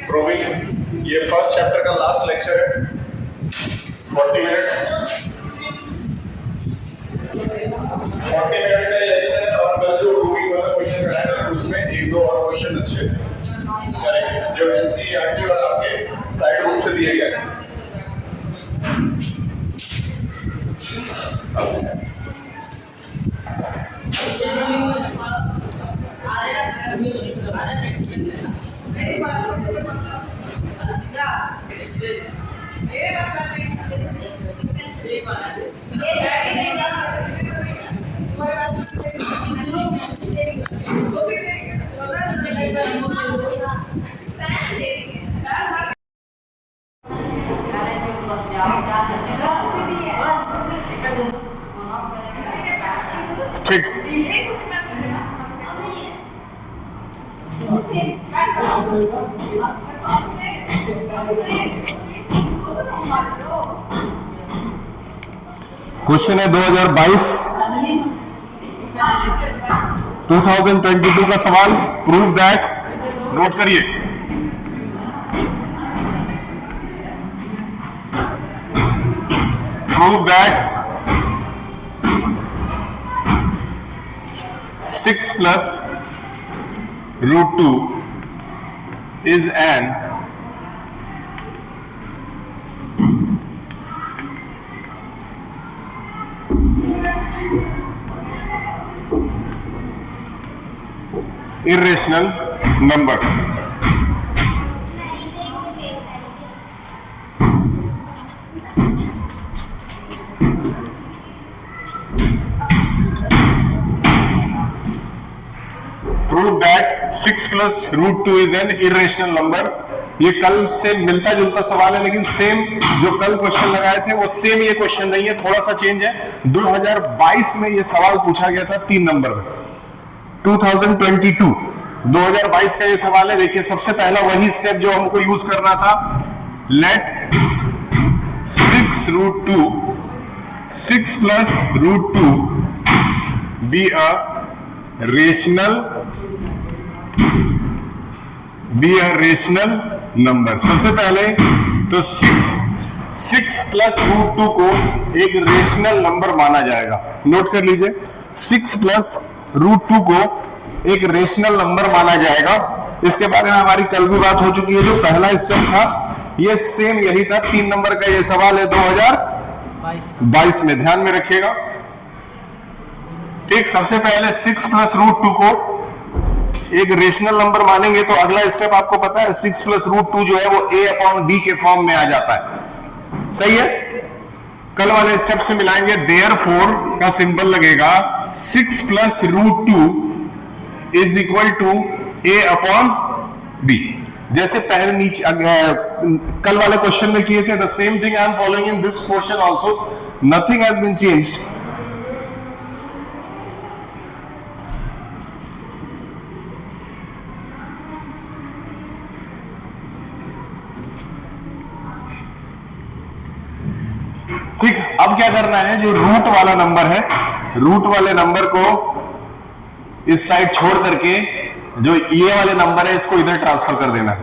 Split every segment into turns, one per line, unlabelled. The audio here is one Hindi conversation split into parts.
प्रूविंग, ये फर्स्ट चैप्टर का लास्ट लेक्चर है। 40 मिनट्स का लेक्चर है और कल जो प्रूविंग वाला क्वेश्चन कराया था उसमें एक दो और क्वेश्चन अच्छे करेंगे जो एनसीईआरटी और आपके साइड बुक से दिए गए हैं। ठीक, क्वेश्चन है 2022 का सवाल। प्रूव दैट, नोट करिए, prove that 6 plus √2 is an irrational number. Prove that 6 plus √2 is an irrational number. ये कल से मिलता जुलता सवाल है, लेकिन सेम जो कल क्वेश्चन लगाए थे वो सेम ये क्वेश्चन नहीं है, थोड़ा सा चेंज है। 2022 में ये सवाल पूछा गया था 3 नंबर में। 2022 का ये सवाल है। देखिए सबसे पहला वही स्टेप जो हमको यूज करना था, late 6 plus √2 be a rational number। सबसे पहले तो 6 plus √2 को एक रेशनल नंबर माना जाएगा। नोट कर लीजिए, 6 plus √2 को एक रेशनल नंबर माना जाएगा। इसके बारे में हमारी कल भी बात हो चुकी है। जो पहला स्टेप था ये सेम यही था। 3 नंबर का ये सवाल है 2022 में, ध्यान में रखिएगा। ठीक, सबसे पहले 6 plus √2 को एक रेशनल नंबर मानेंगे तो अगला स्टेप आपको पता है 6 plus √2 जो है वो a/b के फॉर्म में आ जाता है। सही है, कल वाले स्टेप से मिलाएंगे। देयरफॉर का सिंबल लगेगा 6 plus √2 is equal to a/b। जैसे पहले नीचे कल वाले क्वेश्चन में किए थे, the same thing I am following in this question also, nothing has been changed. ठीक, अब क्या करना है, जो रूट वाला नंबर है, रूट वाले नंबर को इस साइड छोड़ करके जो ये वाले नंबर है इसको इधर ट्रांसफर कर देना है।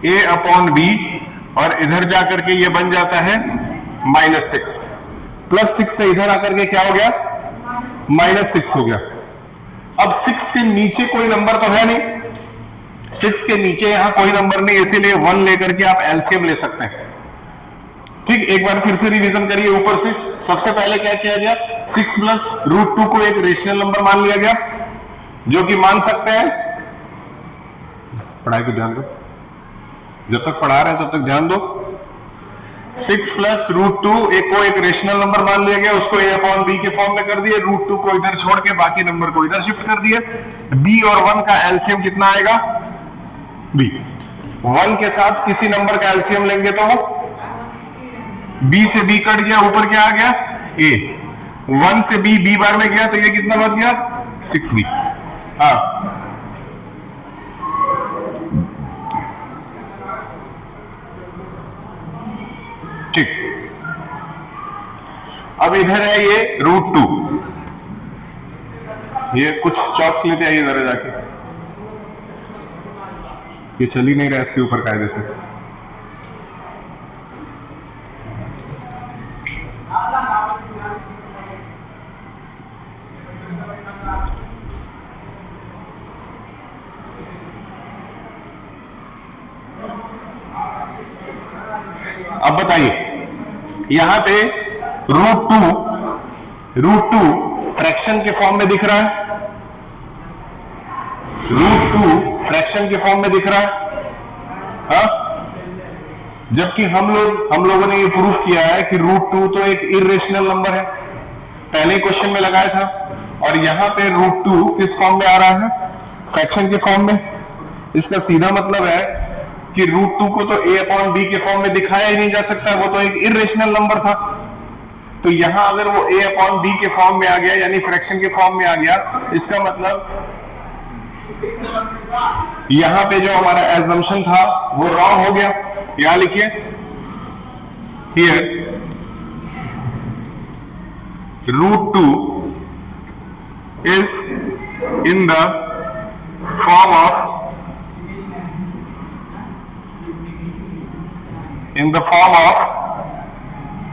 a/b और इधर जाकर के ये बन जाता है -6, +6 से इधर आकर के क्या हो गया, -6 हो गया। अब 6 के नीचे कोई नंबर तो है नहीं, 6 के नीचे यहां कोई नंबर नहीं, इसीलिए 1 लेकर के आप एलसीएम ले सकते हैं। ठीक, एक बार फिर से रिवीजन करिए ऊपर से। सबसे पहले क्या किया गया, 6 plus √2 को एक रेशनल नंबर मान लिया गया, जो कि मान सकते हैं, पढ़ाई को ध्यान दो, जब तक पढ़ा रहे हैं तब तक ध्यान दो। 6 plus √2 को एक रेशनल नंबर मान लिया गया, उसको a/b के फॉर्म में कर दिए, √2 को इधर छोड़ के बाकी नंबर को इधर शिफ्ट कर दिए। b और 1 का एलसीएम कितना आएगा, b। 1 के साथ किसी नंबर का एलसीएम लेंगे तो b से b कट गया, ऊपर क्या आ गया, a। 1 से b बार में गया तो ये कितना बन गया, 6b। हाँ, अब इधर है ये √2, ये कुछ चॉक्स लेते आइए जरा जाके, ये चल ही नहीं रहा इसके ऊपर कायदे से। अब बताइए यहां पे √2 फ्रैक्शन के फॉर्म में दिख रहा है, √2 फ्रैक्शन के फॉर्म में दिख रहा है, हा? जबकि हम लोगों ने ये प्रूफ किया है कि √2 तो एक इरेशनल नंबर है, पहले क्वेश्चन में लगाया था। और यहां पे √2 किस फॉर्म में आ रहा है? फ्रैक्शन के फॉर्म में। इसका सीधा मतलब है कि √2 को तो a/b के फॉर्म में दिखाया ही नहीं जा सकता, वो तो एक इरेशनल नंबर था। तो यहां अगर वो a/b के फॉर्म में आ गया, यानी फ्रैक्शन के फॉर्म में आ गया, इसका मतलब यहां पे जो हमारा एजम्पशन था वो रॉन्ग हो गया। यहां लिखिए, here √2 is in the form of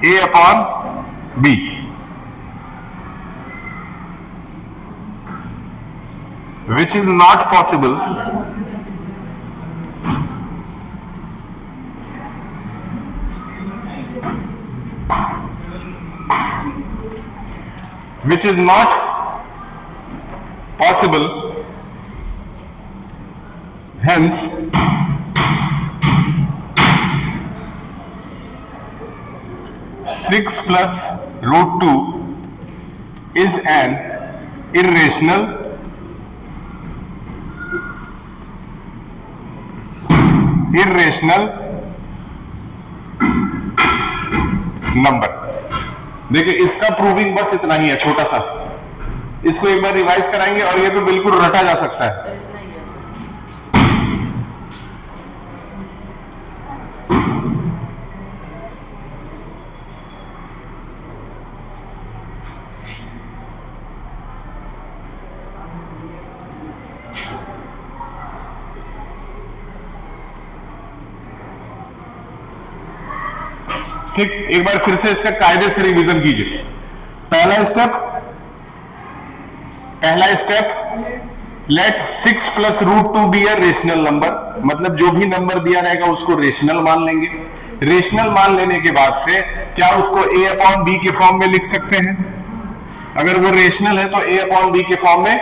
a/b, which is not possible hence (6 plus √2) is an irrational number. देखिए इसका प्रूविंग बस इतना ही है, छोटा सा। इसको एक बार रिवाइज कराएंगे और ये तो बिल्कुल रटा जा सकता है। ठीक, एक बार फिर से इसका कायदे से रिवीजन कीजिए। पहला step let 6 plus √2 be a rational number, मतलब जो भी नंबर दिया रहेगा उसको रेशनल मान लेंगे। रेशनल मान लेने के बाद से क्या उसको a/b के फॉर्म में लिख सकते हैं? अगर वो रेशनल है तो a/b के फॉर्म में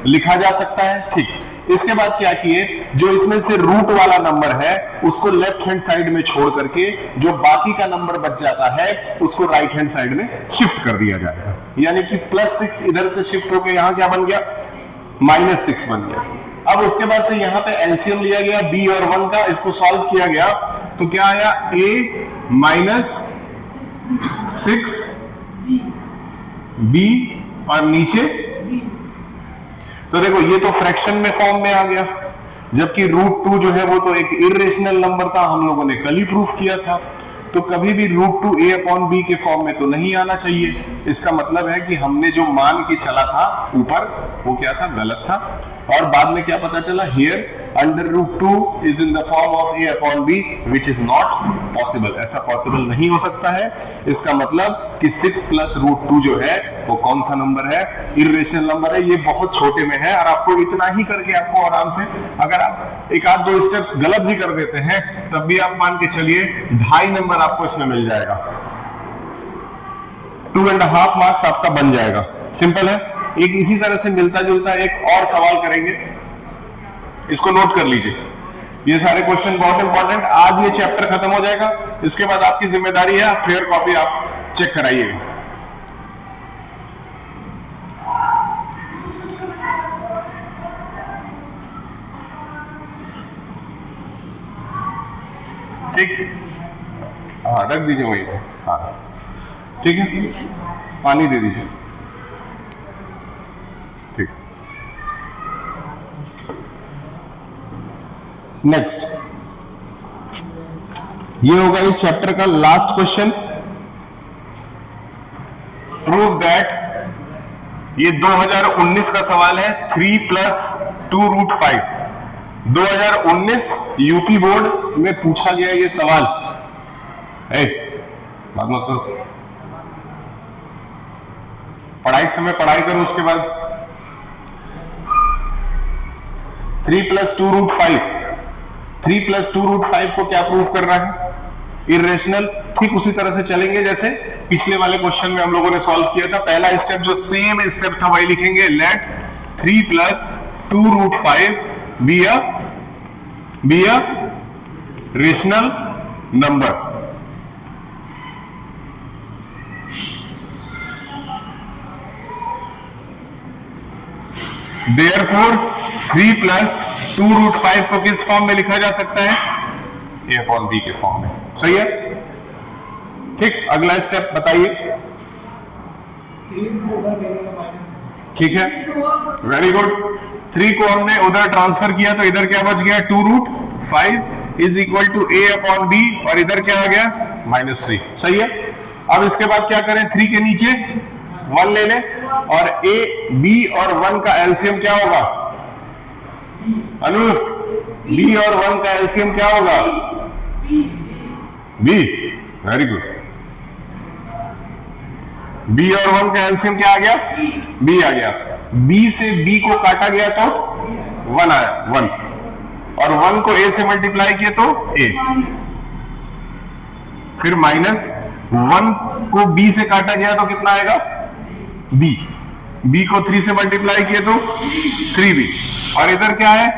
लिखा जा सकता है। ठीक, इसके बाद क्या किए, जो इसमें से रूट वाला नंबर है उसको लेफ्ट हैंड साइड में छोड़ करके जो बाकी का नंबर बच जाता है उसको राइट हैंड साइड में शिफ्ट कर दिया जाएगा। यानी कि +6 इधर से शिफ्ट होकर यहां क्या बन गया? -6 बन गया। अब उसके बाद से यहां पे एलसीएम लिया गया b और 1 का, इसको सॉल्व किया गया तो क्या आया? a -6 b और नीचे, तो देखो ये तो फ्रैक्शन में फॉर्म में आ गया, जबकि √2 जो है वो तो एक इरेशनल नंबर था, हम लोगों ने कल ही प्रूफ किया था। तो कभी भी √2 a/b के फॉर्म में तो नहीं आना चाहिए। इसका मतलब है कि हमने जो मान के चला था ऊपर वो क्या था? गलत था। और बाद में क्या पता चला? Here √2 is in the form of a/b which is not possible, ऐसा पॉसिबल नहीं हो सकता है। इसका मतलब कि 6 plus √2 जो है वो कौन सा नंबर है? इरेशनल नंबर है। ये बहुत छोटे में है और आपको इतना ही करके आपको आराम से, अगर आप एक आध दो स्टेप्स गलत भी कर देते हैं तब भी आप मान के चलिए 2.5 नंबर आपको इसमें मिल जाएगा, 2.5 मार्क्स आपका बन जाएगा। सिंपल है। एक इसी तरह से मिलता जुलता एक और सवाल करेंगे, इसको नोट कर लीजिए। ये सारे क्वेश्चन बहुत इंपॉर्टेंट। आज ये चैप्टर खत्म हो जाएगा, इसके बाद आपकी जिम्मेदारी है फेयर कॉपी आप चेक कराइएगा। ठीक, हाँ रख दीजिए वहीं पे। हाँ ठीक है, पानी दे दीजिए। ठीक, नेक्स्ट ये होगा इस चैप्टर का लास्ट क्वेश्चन। प्रूव दैट, ये 2019 का सवाल है, 3 + 2√5। 2019 यूपी बोर्ड में पूछा गया ये सवाल। बात मत करो, पढ़ाई के समय पढ़ाई करो, उसके बाद 3 + 2√5। 3 + 2√5 को क्या प्रूव करना है? इर्रेशनल। ठीक उसी तरह से चलेंगे जैसे पिछले वाले क्वेश्चन में हम लोगों ने सॉल्व किया था। पहला स्टेप जो सेम स्टेप था वही लिखेंगे, late 3 + 2√5 be a rational number। Therefore 3 + 2√5 को किस फॉर्म में लिखा जा सकता है? a/b के फॉर्म में। सही है? ठीक, अगला स्टेप बताइए। ठीक है, वेरी गुड। 3 को हमने उधर ट्रांसफर किया तो इधर क्या बच गया? 2√5 = a/b, और इधर क्या आ गया? -3। सही है। अब इसके बाद क्या करें? 3 के नीचे 1 ले लें, और a, b और 1 का एलसीएम क्या होगा? अनु, b और 1 का एलसीएम क्या होगा? b। Very good. b और 1 का एलसीएम क्या आ गया? b आ गया। b से b को काटा गया तो 1 आया, 1, और 1 को a से मल्टीप्लाई किया तो a, फिर -1 को b से काटा गया तो कितना आएगा? b। b को 3 से मल्टीप्लाई किया तो 3b, और इधर क्या है?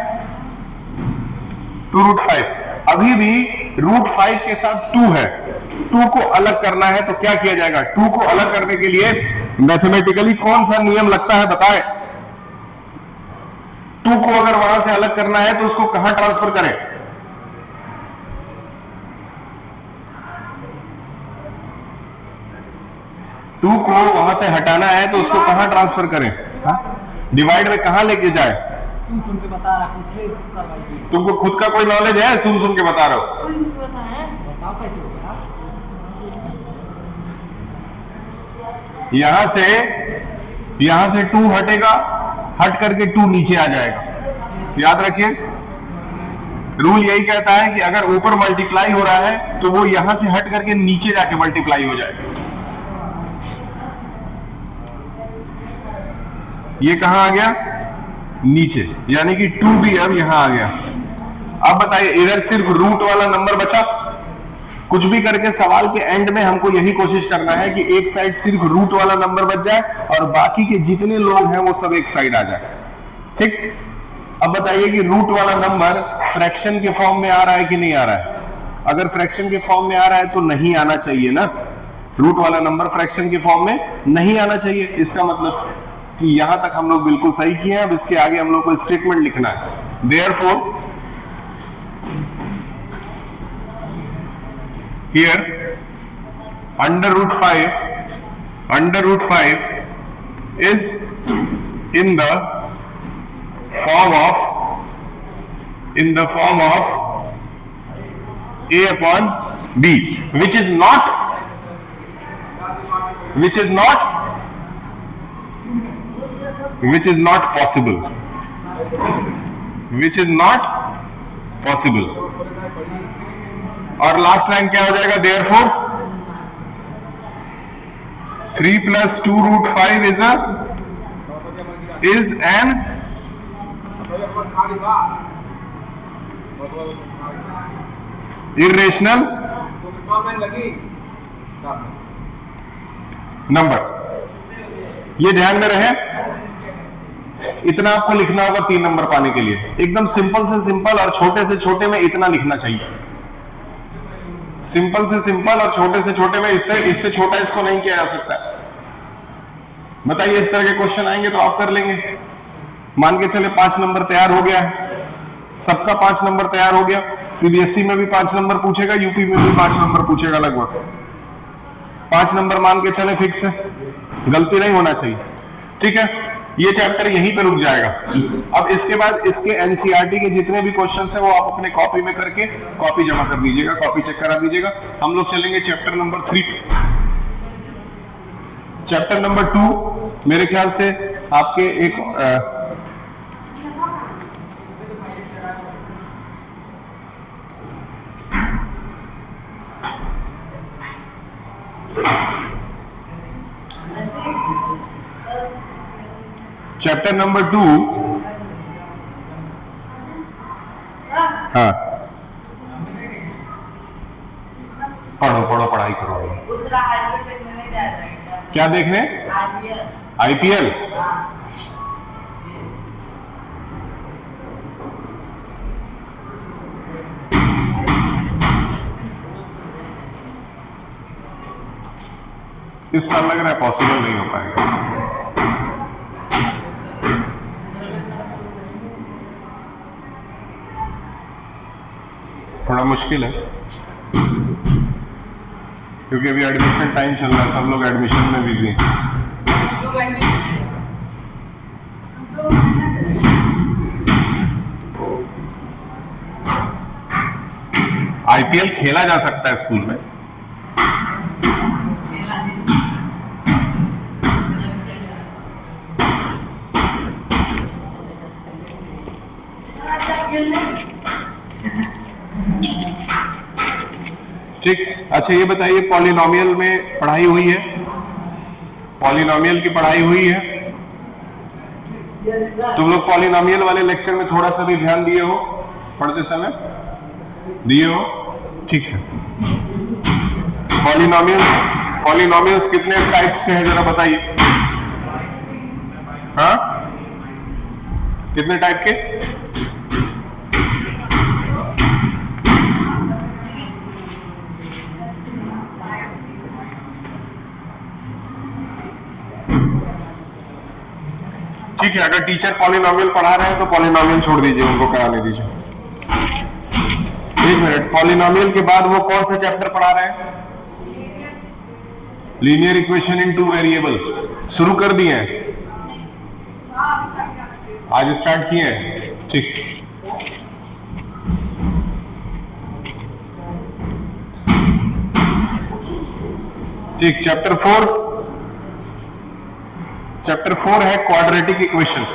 2√5। अभी भी √5 के साथ 2 है, 2 को अलग करना है तो क्या किया जाएगा? 2 को अलग करने के लिए मैथमेटिकली कौन सा नियम लगता है बताएं? 2 को अगर वहां से अलग करना है तो उसको कहां ट्रांसफर करें? टू को वहां से हटाना है तो उसको कहां ट्रांसफर करें? डिवाइड में कहां लेके जाए?
सुन के बता रहा, पूछ इसको करवाइए।
तुमको खुद का कोई नॉलेज है? सुन के बता रहा हो।
बताओ कैसे होगा?
यहां से 2 हटेगा, हट करके 2 नीचे आ जाएगा। याद रखिए, रूल यही कहता है कि अगर ऊपर मल्टीप्लाई हो रहा है तो वो यहां से हट करके नीचे जाके मल्टीप्लाई हो जाएगा। ये कहां आ गया? नीचे, यानी कि 2 भी अब यहां आ गया। अब बताइए, इधर सिर्फ रूट वाला नंबर बचा। कुछ भी करके सवाल के एंड में हमको यही कोशिश करना है कि एक साइड सिर्फ रूट वाला नंबर बच जाए और बाकी के जितने लोग हैं वो सब एक साइड आ जाए। ठीक, अब बताइए कि रूट वाला नंबर फ्रैक्शन के फॉर्म में आ रहा है कि नहीं आ रहा है? अगर फ्रैक्शन के फॉर्म में आ रहा है तो नहीं आना चाहिए ना। रूट वाला नंबर फ्रैक्शन के फॉर्म में नहीं आना चाहिए। इसका मतलब कि यहां तक हम लोग बिल्कुल सही किए हैं। अब इसके आगे हम लोग को स्टेटमेंट लिखना है। Therefore here under root 5 is in the form of a/b, which is not possible। और लास्ट लाइन क्या हो जाएगा? Therefore 3 + 2√5 is an irrational number. ये ध्यान में रहे, इतना आपको लिखना होगा 3 नंबर पाने के लिए। एकदम सिंपल से सिंपल और छोटे से छोटे में इतना लिखना चाहिए। सिंपल से सिंपल और छोटे से छोटे में इससे छोटा इसको नहीं किया जा सकता। बताइए, इस तरह के क्वेश्चन आएंगे तो आप कर लेंगे। मान के चले 5 नंबर तैयार हो गया है, सबका 5 नंबर तैयार हो गया। सीबीएसई में भी 5 नंबर पूछेगा, यूपी में भी 5 नंबर पूछेगा। लगभग 5 नंबर मान के चले फिक्स है, गलती नहीं होना चाहिए। ठीक है, ये चैप्टर यहीं पे रुक जाएगा। अब इसके बाद इसके एनसीईआरटी के जितने भी क्वेश्चंस हैं वो आप अपने कॉपी में करके कॉपी जमा कर दीजिएगा, कॉपी चेक करा दीजिएगा। हम लोग चलेंगे चैप्टर नंबर 3 पे। चैप्टर नंबर 2 मेरे ख्याल से आपके एक चैप्टर नंबर 2 हाँ पढ़ो पढ़ाई करो।
दूसरा आईपीएल देखने नहीं जा रहे हैं
क्या देखने? आईपीएल। इस साल लग रहा है पॉसिबल नहीं हो पाएगा। थोड़ा मुश्किल है क्योंकि अभी एडमिशन टाइम चल रहा है, सब लोग एडमिशन में बिजी हैं। आईपीएल खेला जा सकता है स्कूल में। ठीक, अच्छा ये बताइए पॉलिनोमियल में पढ़ाई हुई है? पॉलिनोमियल की पढ़ाई हुई है? तुम लोग पॉलिनोमियल वाले लेक्चर में थोड़ा सा भी ध्यान दिए हो पढ़ते समय? दिए हो? ठीक है। पॉलिनोमियल्स कितने टाइप्स के हैं जरा बताइए। हाँ, कितने टाइप के? ठीक है, अगर टीचर पॉलिनोमियल पढ़ा रहे हैं तो पॉलिनोमियल छोड़ दीजिए, उनको कराने दीजिए। एक मिनट, पॉलिनोमियल के बाद वो कौन सा चैप्टर पढ़ा रहे हैं? Linear equation in 2 variable. शुरू कर दिए हैं? आज स्टार्ट किए हैं? ठीक, ठीक। चैप्टर 4 है क्वाड्रेटिक इक्वेशन।